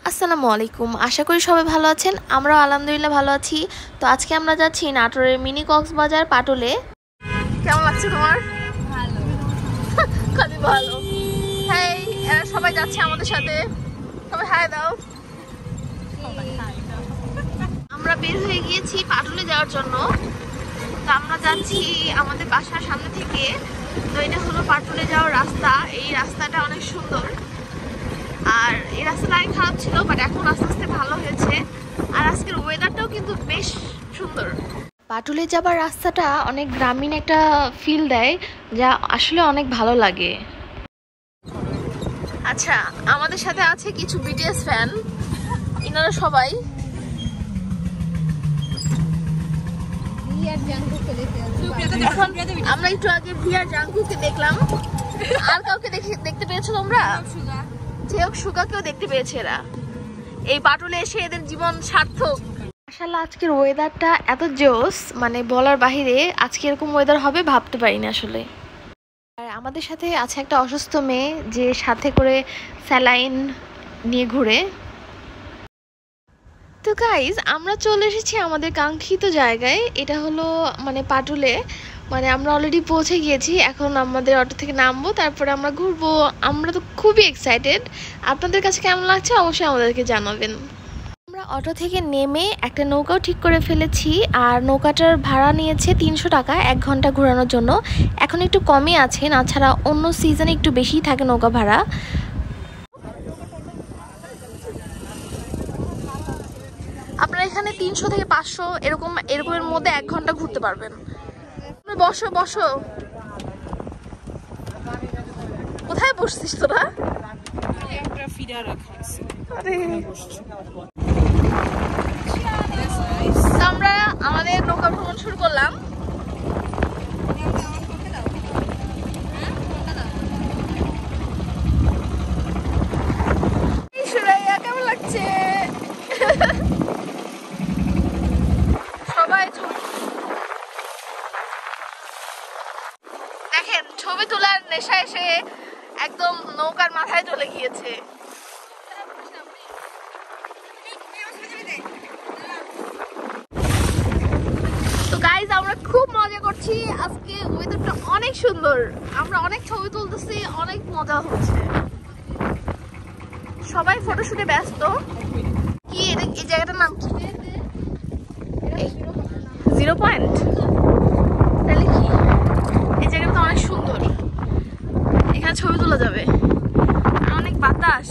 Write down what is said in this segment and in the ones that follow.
আসসালামু আলাইকুম, আশা করি সবাই ভালো আছেন। আমরাও আলহামদুলিল্লাহ ভালো আছি। তো আজকে আমরা যাচ্ছি নাটোরের মিনি কক্সবাজার পাটুলে। কেমন লাগছে তোমার? ভালো। খুবই ভালো। হ্যাঁ, এরা সবাই যাচ্ছে আমাদের সাথে। সবাই হাই দাও। আমরা বের হয়ে গিয়েছি পাটুলে যাওয়ার জন্য। তো আমরা যাচ্ছি আমাদের বাসার সামনে থেকে। তো এটা হলো পাটুলে যাওয়ার রাস্তা। এই রাস্তাটা অনেক সুন্দর। আর এই রাস্তাটা অনেক খারাপ ছিল, বাট এখন আস্তে আস্তে ভালো হয়েছে। আর আজকের ওয়েদারটাও কিন্তু বেশ সুন্দর। পাটুলে যাবার রাস্তাটা অনেক গ্রামীণ একটা ফিল দেয়, যা আসলে অনেক ভালো লাগে। আচ্ছা, আমাদের সাথে আছে কিছু বিটিএস ফ্যান। ইনারা সবাই আমরা একটু আগে ভিআর জাঙ্কুকে দেখলাম। আর কাউকে দেখতে পেয়েছো তোমরা? যেওক সুগাকেও দেখতে পেয়েছে এরা। এই পাটুলে এসে এদের জীবন সার্থক। মাশাআল্লাহ, আজকের ওয়েদারটা এত জোস, মানে বলার বাহিরে। আজকে এরকম ওয়েদার হবে ভাবতে পারিনি আসলে। আর আমাদের সাথে আছে একটা অসুস্থ মেয়ে, যে সাথে করে স্যালাইন নিয়ে ঘুরে। তো গাইজ, আমরা চলে এসেছি আমাদের কাঙ্ক্ষিত জায়গায়। এটা হলো মানে পাটুলে, মানে আমরা অলরেডি পৌঁছে গিয়েছি। এখন আমাদের অটো থেকে নামবো, তারপরে আমরা ঘুরবো। আমরা তো খুবই এক্সাইটেড। আপনাদের কাছে কেমন লাগছে অবশ্যই আমাদেরকে জানাবেন। আমরা অটো থেকে নেমে একটা নৌকাও ঠিক করে ফেলেছি। আর নৌকাটার ভাড়া নিয়েছে 300 টাকা 1 ঘন্টা ঘোরানোর জন্য। এখন একটু কমই আছে, তাছাড়া অন্য সিজনে একটু বেশিই থাকে নৌকা ভাড়া। আপনারা এখানে 300 থেকে 500 এরকমের মধ্যে 1 ঘন্টা ঘুরতে পারবেন। বসো বসো। কোথায় বসছিস তোরা? আমরা আমাদের নৌকা ভ্রমণ শুরু করলাম। কেমন লাগছে? সবাই দেখেন, ছবি তোলার নেশা এসে একদম নৌকার মাথায় চলে গিয়েছে। তো গাইজ, আমরা খুব মজা করছি। আজকে ওয়েদারটা অনেক সুন্দর। আমরা অনেক ছবি তুলতেছি, অনেক মজা হচ্ছে। সবাই ফটোশুটে ব্যস্ত। কি এই জায়গাটার নাম কি? 0 পয়েন্ট। তাহলে কি? এই জায়গাটা অনেক সুন্দর, এখানে ছবি তোলা যাবে। আর অনেক বাতাস।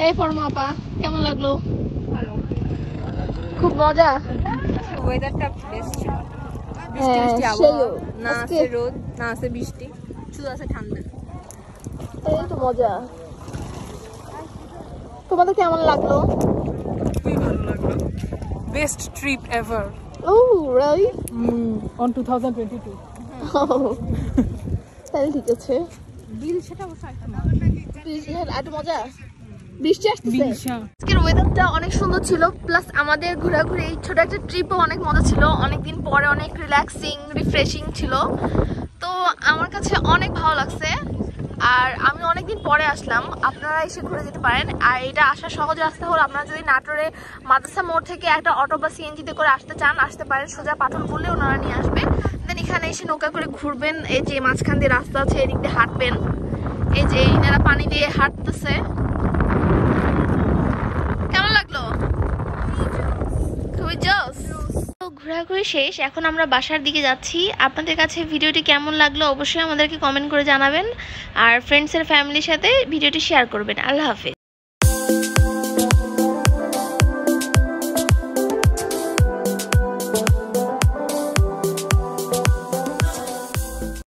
এই ফর্মা আপা, কেমন লাগলো? খুব মজা। ওয়েদারটা বেস্ট ছিল। বৃষ্টি বৃষ্টি আবহাওয়া, না আছে রোদ, না আছে বৃষ্টি, শুধু আছে ঠান্ডা। এই তো মজা। তোমাদের কেমন লাগলো? খুবই ভালো লাগলো। Best trip ever. Oh, really? On 2022. তাহলে ঠিক আছে। বিল সেটা অবশ্য একটা না। একটু মজা। বৃষ্টি আসতেছে। আজকের ওয়েদারটা অনেক সুন্দর ছিল, প্লাস আমাদের ঘোরাঘুরি এই ছোট একটা ট্রিপও অনেক মজা ছিল। অনেকদিন পরে অনেক রিল্যাক্সিং, রিফ্রেশিং ছিল, তো আমার কাছে অনেক ভালো লাগছে। আর আমি অনেকদিন পরে আসলাম, আপনারা এসে ঘুরে যেতে পারেন। আর এটা আসার সহজ রাস্তা হলো, আপনারা যদি নাটোরে মাদ্রাসা মোড় থেকে একটা অটো বা সিএনজিতে করে আসতে চান, আসতে পারেন। সোজা পাটুল বললে ওনারা নিয়ে আসবে। দেন এখানে এসে নৌকা করে ঘুরবেন। এই যে মাঝখান দিয়ে রাস্তা আছে, এদিক দিয়ে হাঁটবেন। এই যে এনারা পানি দিয়ে হাঁটতেছে। কেমন লাগলো? খুবই জোস। ঘোরাঘুরি শেষ, এখন আমরা বাসার দিকে যাচ্ছি। আপনাদের কাছে ভিডিওটি কেমন লাগলো অবশ্যই আমাদেরকে কমেন্ট করে জানাবেন, আর ফ্রেন্ডস এর ফ্যামিলির সাথে ভিডিওটি শেয়ার করবেন। আল্লাহ হাফেজ।